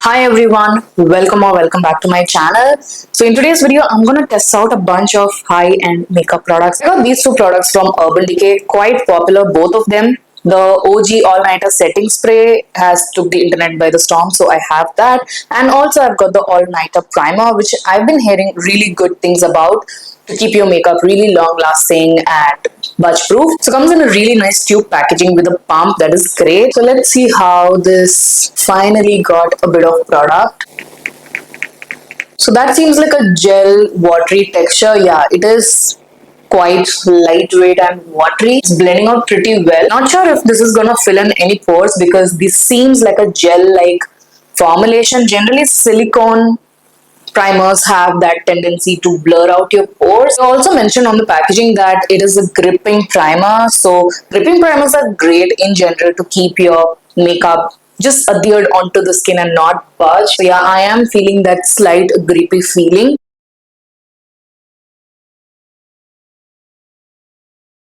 Hi everyone, welcome or welcome back to my channel. So in today's video, I'm gonna test out a bunch of high-end makeup products. I got these two products from Urban Decay, quite popular, both of them. The OG All-Nighter Setting Spray has took the internet by the storm, so I have that. And also I've got the All-Nighter Primer, which I've been hearing really good things about to keep your makeup really long lasting and budge proof. So it comes in a really nice tube packaging with a pump that is great. So let's see how this finally got a bit of product. So that seems like a gel watery texture. Yeah, it is quite lightweight and watery. It's blending out pretty well. Not sure if this is gonna fill in any pores because this seems like a gel like formulation. Generally silicone primers have that tendency to blur out your pores. I also mentioned on the packaging that it is a gripping primer. So gripping primers are great in general to keep your makeup just adhered onto the skin and not budge. So yeah, I am feeling that slight grippy feeling.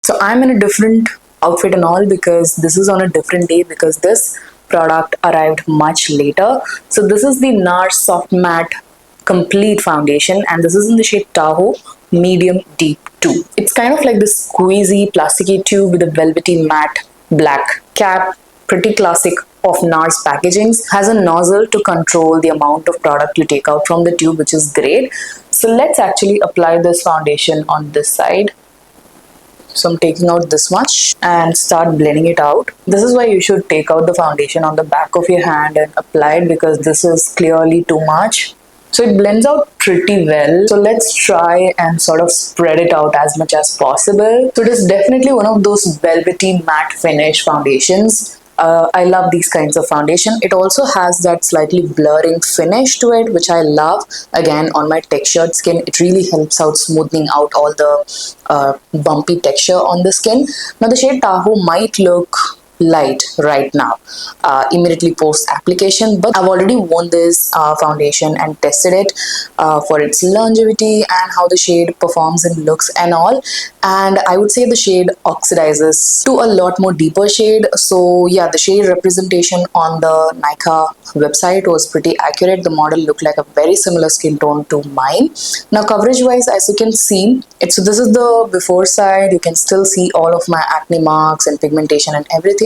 So I'm in a different outfit and all because this is on a different day because this product arrived much later. So this is the Nars Soft Matte Complete Foundation and this is in the shade Tahoe Medium Deep 2. It's kind of like this squeezy plasticky tube with a velvety matte black cap. Pretty classic of Nars packagings. Has a nozzle to control the amount of product you take out from the tube, which is great. So let's actually apply this foundation on this side. So I'm taking out this much and start blending it out. This is why you should take out the foundation on the back of your hand and apply it because this is clearly too much. So it blends out pretty well. So let's try and sort of spread it out as much as possible. So it is definitely one of those velvety matte finish foundations. I love these kinds of foundation. It also has that slightly blurring finish to it, which I love. Again, on my textured skin, it really helps out smoothing out all the bumpy texture on the skin. Now the shade Tahoe might look light right now immediately post application, but I've already worn this foundation and tested it for its longevity and how the shade performs in looks and all, and I would say the shade oxidizes to a lot more deeper shade. So yeah, the shade representation on the Nykaa website was pretty accurate. The model looked like a very similar skin tone to mine. Now coverage wise, as you can see, so this is the before side. You can still see all of my acne marks and pigmentation and everything.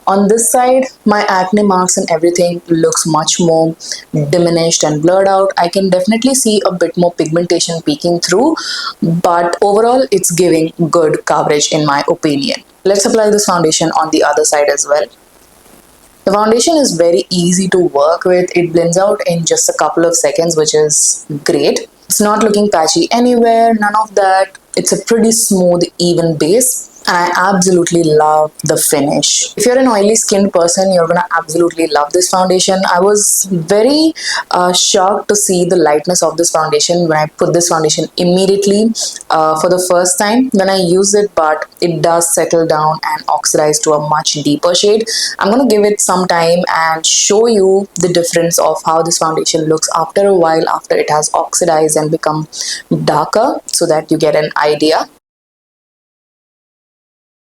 On this side, my acne marks and everything looks much more diminished and blurred out. I can definitely see a bit more pigmentation peeking through, but overall it's giving good coverage in my opinion. Let's apply this foundation on the other side as well. The foundation is very easy to work with. It blends out in just a couple of seconds, which is great. It's not looking patchy anywhere, none of that. It's a pretty smooth, even base. And I absolutely love the finish. If you're an oily skinned person, you're gonna absolutely love this foundation. I was very shocked to see the lightness of this foundation when I put this foundation immediately for the first time when I use it, but it does settle down and oxidize to a much deeper shade. I'm gonna give it some time and show you the difference of how this foundation looks after a while, after it has oxidized and become darker, so that you get an idea.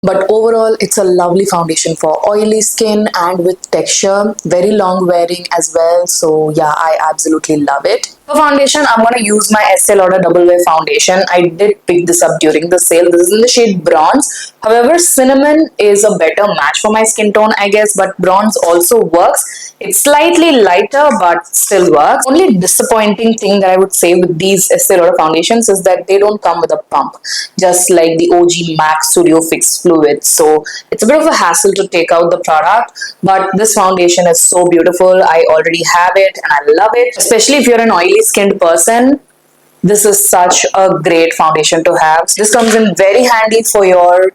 But overall, it's a lovely foundation for oily skin and with texture, very long wearing as well. So yeah, I absolutely love it. For foundation, I'm going to use my Estee Lauder Double Wear Foundation. I did pick this up during the sale. This is in the shade Bronze. However, cinnamon is a better match for my skin tone, I guess, but bronze also works. It's slightly lighter, but still works. Only disappointing thing that I would say with these Estee Lauder foundations is that they don't come with a pump, just like the OG MAC Studio Fix Fluid. So it's a bit of a hassle to take out the product, but this foundation is so beautiful. I already have it and I love it, especially if you're an oily skinned person. This is such a great foundation to have. This comes in very handy for your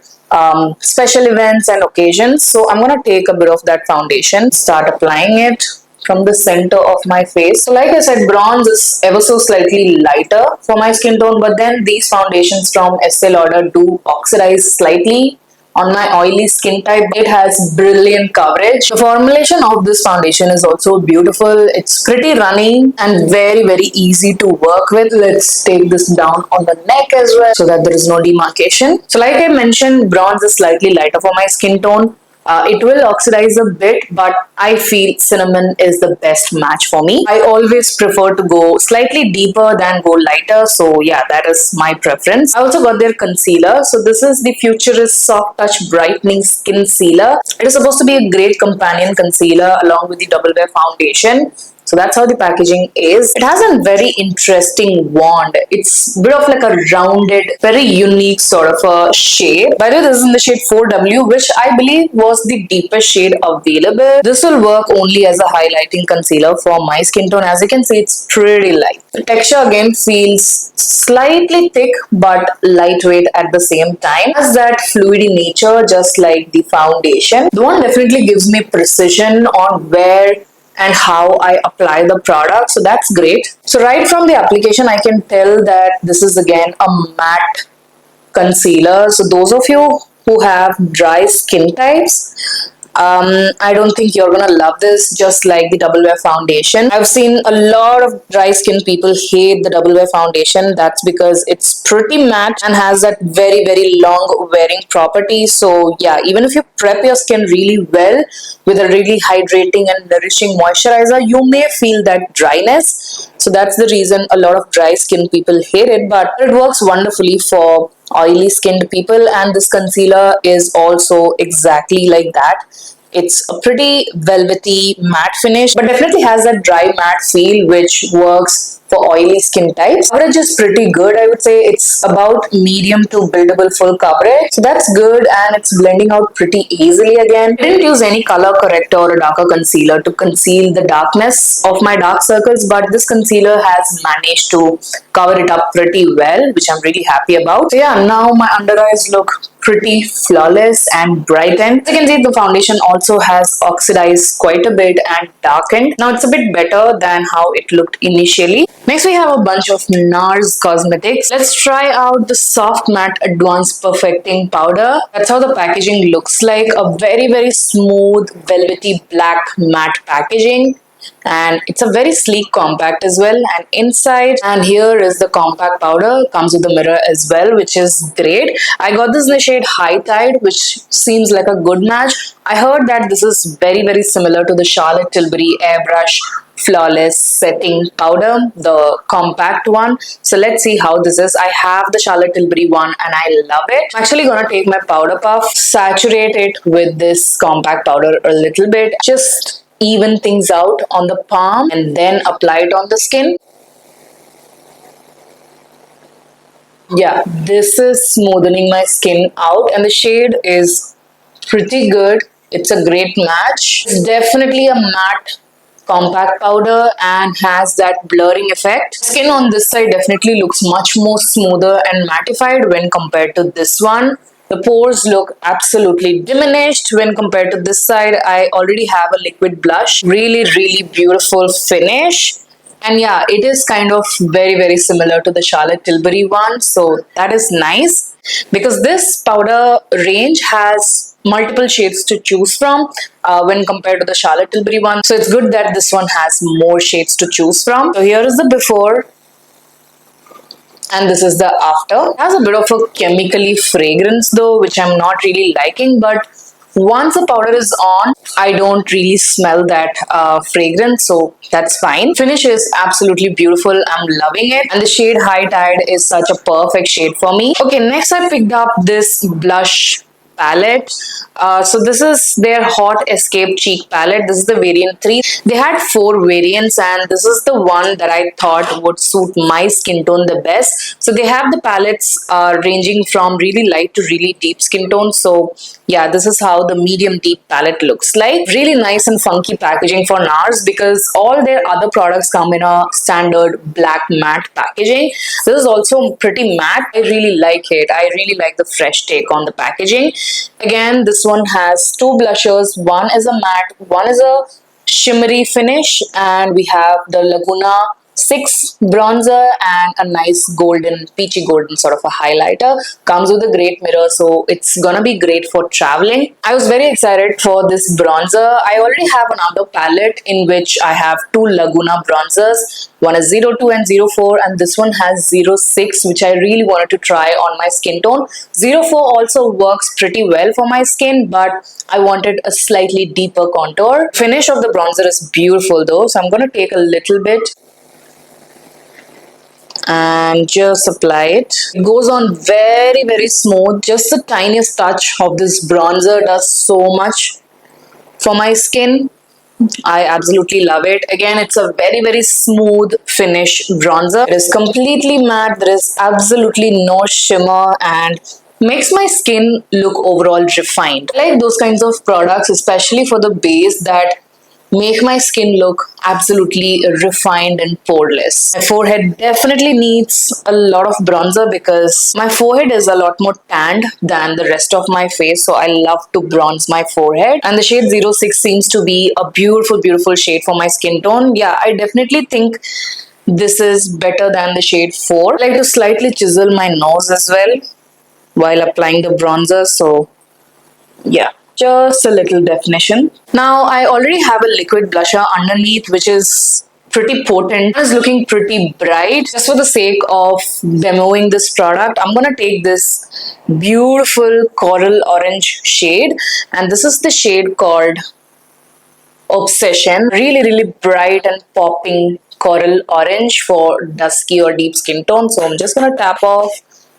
special events and occasions. So I'm going to take a bit of that foundation, start applying it from the center of my face. So like I said, bronze is ever so slightly lighter for my skin tone, but then these foundations from Estee Lauder do oxidize slightly on my oily skin type. It has brilliant coverage. The formulation of this foundation is also beautiful. It's pretty runny and very easy to work with. Let's take this down on the neck as well so that there is no demarcation. So like I mentioned, bronze is slightly lighter for my skin tone. It will oxidize a bit, but I feel cinnamon is the best match for me. I always prefer to go slightly deeper than go lighter. So yeah, that is my preference. I also got their concealer. So this is the Futurist Soft Touch Brightening Skin Sealer. It is supposed to be a great companion concealer along with the Double Wear Foundation. So that's how the packaging is. It has a very interesting wand. It's a bit of like a rounded, very unique sort of a shade. By the way, this is in the shade 4W, which I believe was the deepest shade available. This will work only as a highlighting concealer for my skin tone. As you can see, it's pretty light. The texture again feels slightly thick but lightweight at the same time. It has that fluidy nature just like the foundation. The one definitely gives me precision on where and how I apply the product. So that's great. So right from the application, I can tell that this is again a matte concealer. So those of you who have dry skin types, I don't think you're gonna love this, just like the Double Wear foundation. I've seen a lot of dry skin people hate the Double Wear foundation. That's because it's pretty matte and has that very long wearing property. So yeah, even if you prep your skin really well with a really hydrating and nourishing moisturizer, you may feel that dryness. So that's the reason a lot of dry skin people hate it, but it works wonderfully for oily skinned people, and this concealer is also exactly like that. It's a pretty velvety matte finish, but definitely has that dry matte feel which works for oily skin types. Coverage is pretty good. I would say it's about medium to buildable full coverage. So that's good, and it's blending out pretty easily again. I didn't use any color corrector or a darker concealer to conceal the darkness of my dark circles, but this concealer has managed to cover it up pretty well, which I'm really happy about. So yeah, now my under eyes look pretty flawless and brightened. As you can see, the foundation also has oxidized quite a bit and darkened. Now it's a bit better than how it looked initially. Next we have a bunch of Nars cosmetics. Let's try out the Soft Matte Advanced Perfecting Powder. That's how the packaging looks like. A very smooth velvety black matte packaging, and it's a very sleek compact as well. And inside, and here is the compact powder, comes with the mirror as well, which is great. I got this in the shade High Tide, which seems like a good match. I heard that this is very similar to the Charlotte Tilbury Airbrush Flawless Setting Powder, the compact one. So let's see how this is. I have the Charlotte Tilbury one and I love it. I'm actually gonna take my powder puff, saturate it with this compact powder a little bit, just even things out on the palm and then apply it on the skin. Yeah, this is smoothing my skin out, and the shade is pretty good. It's a great match. It's definitely a matte compact powder and has that blurring effect. Skin on this side definitely looks much more smoother and mattified when compared to this one. The pores look absolutely diminished when compared to this side. I already have a liquid blush. Really beautiful finish. And yeah, it is kind of very similar to the Charlotte Tilbury one. So that is nice because this powder range has multiple shades to choose from when compared to the Charlotte Tilbury one. So it's good that this one has more shades to choose from. So here is the before and this is the after. It has a bit of a chemically fragrance though, which I'm not really liking, but once the powder is on, I don't really smell that fragrance, so that's fine. Finish is absolutely beautiful. I'm loving it, and the shade High Tide is such a perfect shade for me. Okay, next I picked up this blush palette. So this is their Hot Escape Cheek palette. This is the variant 3. They had 4 variants and this is the one that I thought would suit my skin tone the best. So they have the palettes ranging from really light to really deep skin tone. So yeah, this is how the medium deep palette looks like. Really nice and funky packaging for Nars because all their other products come in a standard black matte packaging. This is also pretty matte. I really like it. I really like the fresh take on the packaging. Again, this one has 2 blushers. One is a matte, one is a shimmery finish, and we have the Laguna 6 bronzer and a nice golden, peachy golden sort of a highlighter. Comes with a great mirror, so it's gonna be great for traveling. I was very excited for this bronzer. I already have another palette in which I have two Laguna bronzers. One is 02 and 04, and this one has 06, which I really wanted to try on my skin tone. 04 also works pretty well for my skin, but I wanted a slightly deeper contour. Finish of the bronzer is beautiful though, so I'm going to take a little bit and just apply it. It goes on very, very smooth. Just the tiniest touch of this bronzer does so much for my skin. I absolutely love it. Again, it's a very, very smooth finish bronzer. It is completely matte. There is absolutely no shimmer and makes my skin look overall refined. I like those kinds of products, especially for the base, that make my skin look absolutely refined and poreless. My forehead definitely needs a lot of bronzer because my forehead is a lot more tanned than the rest of my face, so I love to bronze my forehead, and the shade 06 seems to be a beautiful, beautiful shade for my skin tone. Yeah, I definitely think this is better than the shade 4. I like to slightly chisel my nose as well while applying the bronzer, so yeah, just a little definition. Now I already have a liquid blusher underneath which is pretty potent. It's looking pretty bright. Just for the sake of demoing this product, I'm gonna take this beautiful coral orange shade, and this is the shade called Obsession. Really, really bright and popping coral orange for dusky or deep skin tone. So I'm just gonna tap off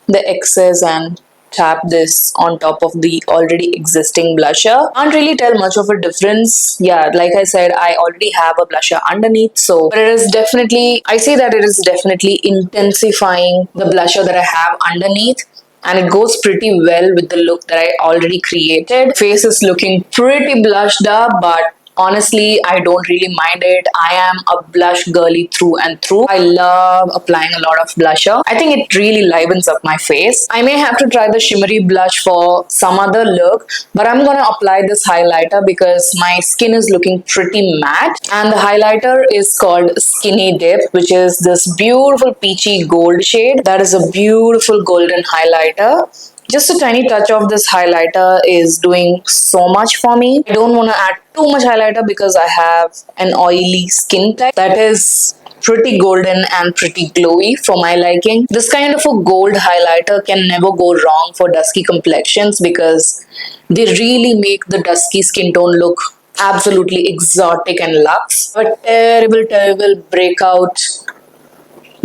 the excess and tap this on top of the already existing blusher. Can't really tell much of a difference. Yeah, like I said, I already have a blusher underneath, so but it is definitely, I see that it is definitely intensifying the blusher that I have underneath, and it goes pretty well with the look that I already created. Face is looking pretty blushed up, but honestly, I don't really mind it. I am a blush girly through and through. I love applying a lot of blusher. I think it really livens up my face. I may have to try the shimmery blush for some other look, but I'm gonna apply this highlighter because my skin is looking pretty matte. And the highlighter is called Skinny Dip, which is this beautiful peachy gold shade. That is a beautiful golden highlighter. Just a tiny touch of this highlighter is doing so much for me. I don't want to add too much highlighter because I have an oily skin type that is pretty golden and pretty glowy for my liking. This kind of a gold highlighter can never go wrong for dusky complexions because they really make the dusky skin tone look absolutely exotic and luxe. A terrible, terrible breakout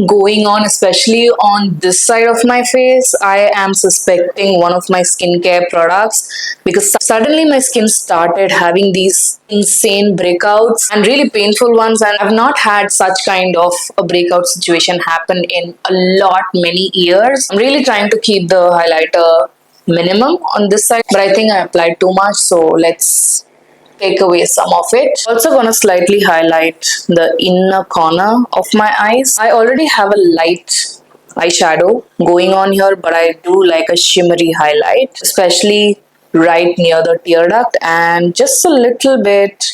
going on, especially on this side of my face. I am suspecting one of my skincare products because suddenly my skin started having these insane breakouts and really painful ones, and I've not had such kind of a breakout situation happen in a lot many years. I'm really trying to keep the highlighter minimum on this side, but I think I applied too much, so let's take away some of it. Also gonna slightly highlight the inner corner of my eyes. I already have a light eyeshadow going on here, but I do like a shimmery highlight, especially right near the tear duct and just a little bit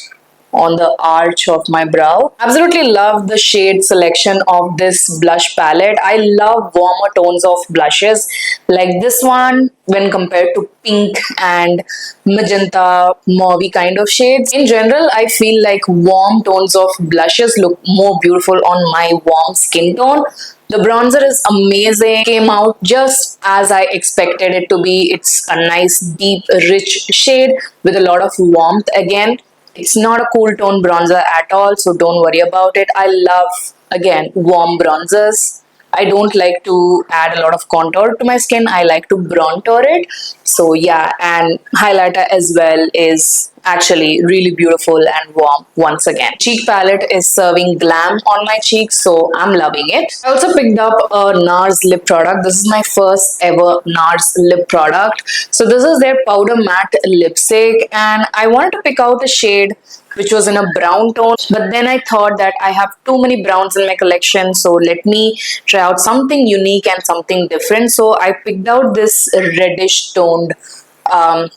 on the arch of my brow. Absolutely love the shade selection of this blush palette. I love warmer tones of blushes like this one when compared to pink and magenta, mauvey kind of shades. In general, I feel like warm tones of blushes look more beautiful on my warm skin tone. The bronzer is amazing, came out just as I expected it to be. It's a nice, deep, rich shade with a lot of warmth again. It's not a cool tone bronzer at all, so don't worry about it. I love, again, warm bronzers. I don't like to add a lot of contour to my skin. I like to bronzer it. So yeah, and highlighter as well is actually really beautiful and warm once again. Cheek palette is serving glam on my cheeks, so I'm loving it. I also picked up a Nars lip product. This is my first ever Nars lip product. So this is their powder matte lipstick, and I wanted to pick out a shade which was in a brown tone, but then I thought that I have too many browns in my collection, so let me try out something unique and something different. So I picked out this reddish toned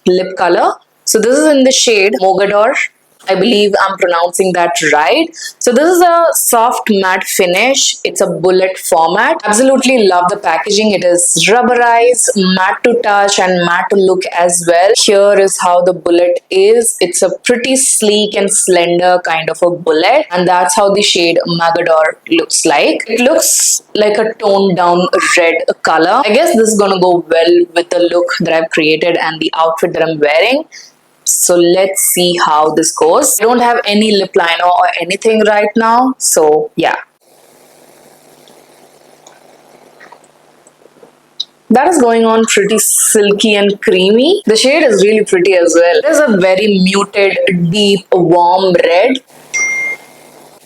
lip color. So this is in the shade Mogador. I believe I'm pronouncing that right. So this is a soft matte finish. It's a bullet format. Absolutely love the packaging. It is rubberized, matte to touch and matte to look as well. Here is how the bullet is. It's a pretty sleek and slender kind of a bullet, and that's how the shade Magador looks like. It looks like a toned down red color. I guess this is gonna go well with the look that I've created and the outfit that I'm wearing. So let's see how this goes. I don't have any lip liner or anything right now. So yeah. That is going on pretty silky and creamy. The shade is really pretty as well. It is a very muted, deep, warm red.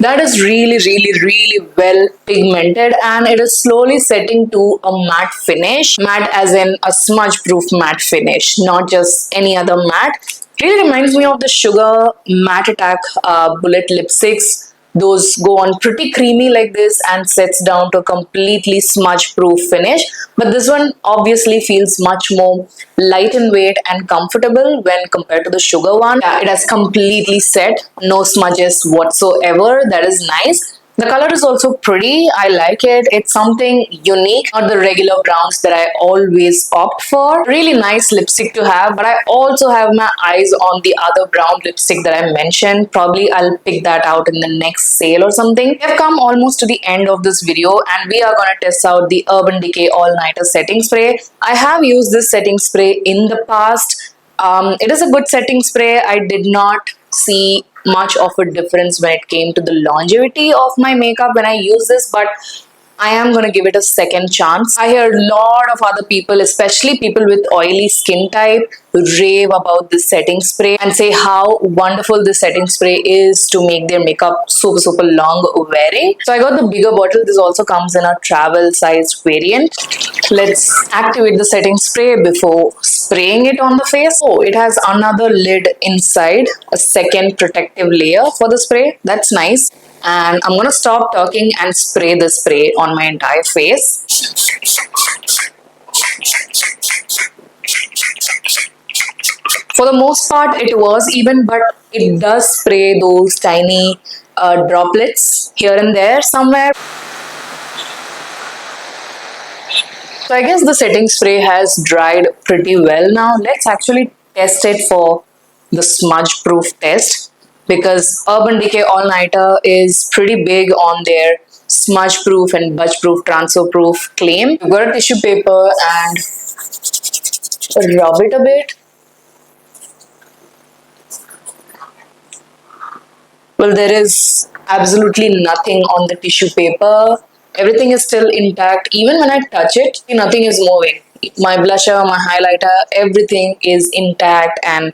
That is really well pigmented, and it is slowly setting to a matte finish. Matte as in a smudge proof matte finish, not just any other matte. Really reminds me of the Sugar Matte Attack bullet lipsticks. Those go on pretty creamy like this and sets down to a completely smudge proof finish. But this one obviously feels much more light in weight and comfortable when compared to the Sugar one. Yeah, it has completely set, no smudges whatsoever. That is nice. The color is also pretty. I like it. It's something unique, not the regular browns that I always opt for. Really nice lipstick to have, but I also have my eyes on the other brown lipstick that I mentioned. Probably I'll pick that out in the next sale or something. We have come almost to the end of this video, and we are going to test out the Urban Decay All Nighter Setting Spray. I have used this setting spray in the past. It is a good setting spray. I did not see much of a difference when it came to the longevity of my makeup when I use this, but I am going to give it a second chance. I hear a lot of other people, especially people with oily skin type, rave about this setting spray and say how wonderful this setting spray is to make their makeup super long wearing. So I got the bigger bottle. This also comes in a travel sized variant. Let's activate the setting spray before spraying it on the face. Oh, it has another lid inside, a second protective layer for the spray. That's nice. And I'm gonna stop talking and spray the spray on my entire face. For the most part, it was even, but it does spray those tiny droplets here and there somewhere. So I guess the setting spray has dried pretty well now. Let's actually test it for the smudge proof test, because Urban Decay All Nighter is pretty big on their smudge proof and budge proof, transfer proof claim. You've got a tissue paper and rub it a bit. Well, there is absolutely nothing on the tissue paper. Everything is still intact. Even when I touch it, nothing is moving. My blusher, my highlighter, everything is intact and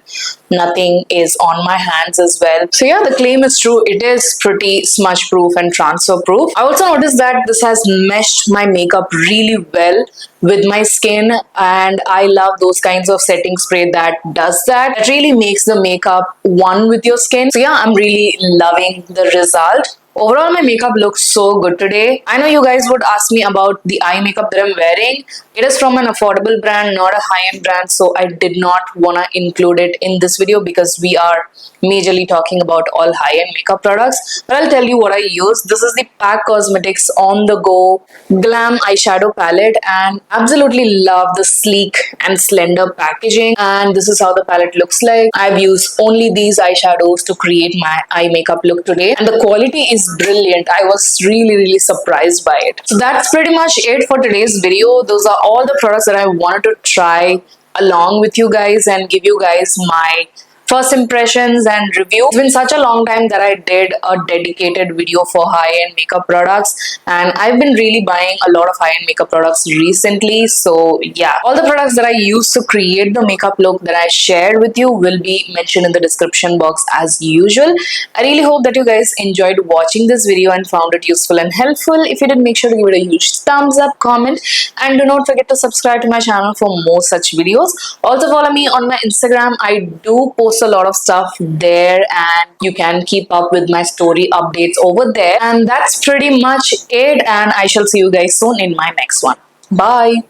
nothing is on my hands as well. So yeah, the claim is true. It is pretty smudge proof and transfer proof. I also noticed that this has meshed my makeup really well with my skin, and I love those kinds of setting spray that does that. It really makes the makeup one with your skin. So yeah, I'm really loving the result. Overall, my makeup looks so good today. I know you guys would ask me about the eye makeup that I'm wearing. It is from an affordable brand, not a high-end brand, so I did not want to include it in this video because we are majorly talking about all high-end makeup products. But I'll tell you what I use. This is the PAC Cosmetics On The Go Glam Eyeshadow Palette, and absolutely love the sleek and slender packaging. And this is how the palette looks like. I've used only these eyeshadows to create my eye makeup look today, and the quality is brilliant. I was really surprised by it. So that's pretty much it for today's video. Those are all the products that I wanted to try along with you guys and give you guys my first impressions and review. It's been such a long time that I did a dedicated video for high-end makeup products, and I've been really buying a lot of high-end makeup products recently. So yeah, all the products that I used to create the makeup look that I shared with you will be mentioned in the description box as usual. I really hope that you guys enjoyed watching this video and found it useful and helpful. If you did, make sure to give it a huge thumbs up, comment, and do not forget to subscribe to my channel for more such videos. Also follow me on my Instagram. I do post a lot of stuff there, and you can keep up with my story updates over there. And that's pretty much it, and I shall see you guys soon in my next one. Bye.